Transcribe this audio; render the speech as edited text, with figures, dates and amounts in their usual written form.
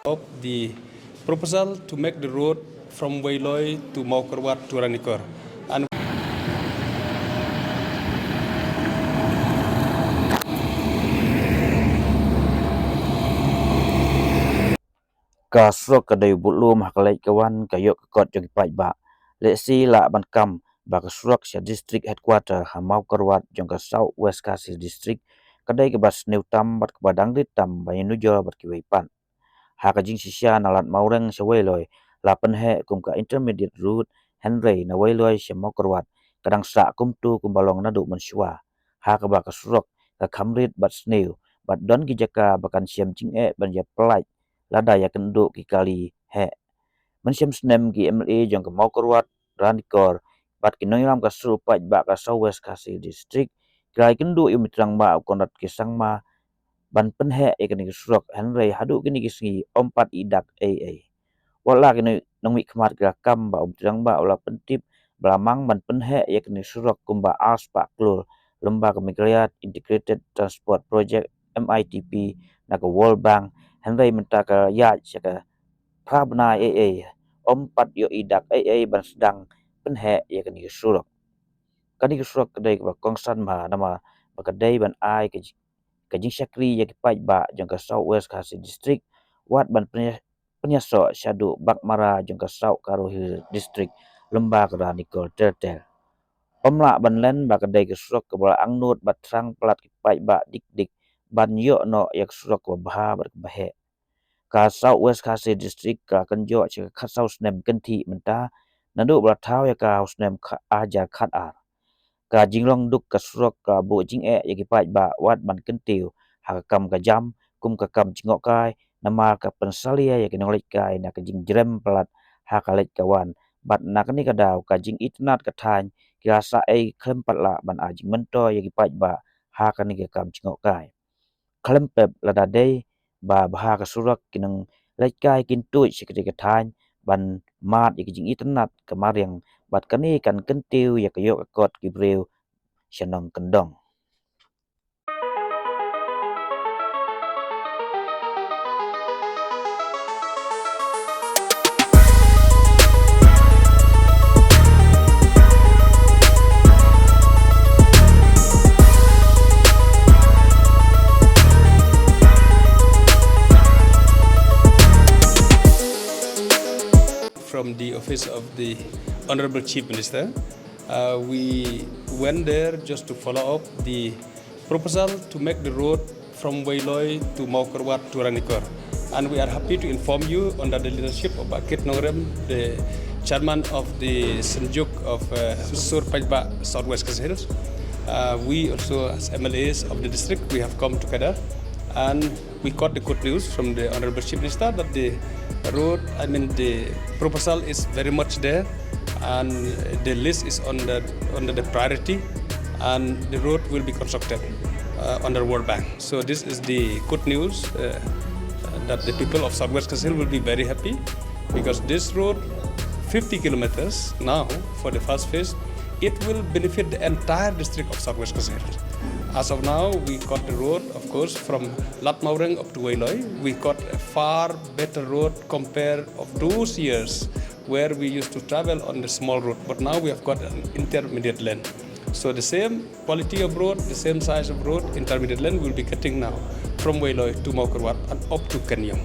of the proposal to make the road from Wailoi to Maukarwat to Ranikor. And กาสรกกะได้บุลุมหักไลกะวันกะยกกอดจงไปบะเลซีละบันกำบากสรกเสีย district headquarter หามาวกรวัดจงกะ South West Kasih district กะได้กะบัสนิวตัมบัดกะบดังดิตัมบายนุจอบัดกิไวปันหากะจิงสิเสียนาลัดมาวเรงเสวยลอยลาปันแหกุมกะ intermediate route Henry นะไว้ลอยเสมาวกรวัดกะดังสะกุมตูกุมบาลองนะดุมันชัวหากะบากสรกกะคำริดบัดสนิวบัดดอนกิจกาบักันเสียมจิงบัญญาปลายLada ya kenduk ki kali he mensiam snem ki MLA jong ke Maukarwat Ranikor bat ki noiram ka surupat ba ka South West Kasih district kai kenduk yu mitrang ba kondat ki sangma ban penhe ekni surok Henry hadu kini ki singi ompat idak wala kini nongmi khmat ka kam ba mitrang ba ola pentip belamang ban penhe ekni surok kumba aspa klul lembaga migrayat integrated transport project MITP na ka World Bank Henry mentaka ya saka prabna ompat yo idak ban sedang penhe ya kani surok kadai ka kongsan ma nama bakadai ban ai ka jing sakri ya ki pai ba jong ka South West Kasih district wat ban penyaso syadu bakmara jong ka South Karo Hill district lembah Ranikor tertel pemla ban len bakadai ka surok ka bola angnut bat sang plat ki pai ba dik ban yo no yak surok ka bha bat bahe ka South West Kasih district ka kanjo che khat South snem kanthi menta nadu bra thau ya ka snem ajar khat ar ka jinglong duk ka surok ka bo jing ya ki pai ba wat ban kentiu ha kam ka jam kum ka kam jingok kai nama ka pensalia ya ki nolek kai na ka jing jrem plat ha ka lek kawan bat na ka ni ka daw ka jing itnat ka than ki asa klem patla ban a jing mento ya ki pai ba ha ka ni ka kam jingok kai klem pep lada dei ba bha ka surak kinang laikai kin tuj sikri ka than ban mat ik jing itnat ka mariang bat kani kan kentiu ya ka yok akot ki breu shanong kendong from the office of the Honorable Chief Minister. We went there just to follow up the proposal to make the road from Wailoi to Maukarwat to Ranikor. And we are happy to inform you under the leadership of Akit Nongrem, the chairman of the Senjuk of Sur Pajba South West Kasih Hills. We also as MLAs of the district, we have come together and we got the good news from the Honorable Chief Minister that the proposal is very much there and the list is under the priority and the road will be constructed under World Bank. So this is the good news that the people of South West Kasih will be very happy because this road 50 kilometers now for the first phase, it will benefit the entire district of South West Kasih. As of now, we got the road, of course, from Lat Maureng up to Wailoi. We got a far better road compared of those years where we used to travel on the small road. But now we have got an intermediate lane. So the same quality of road, the same size of road, intermediate lane will be getting now from Wailoi to Maukarwat and up to Kenyong.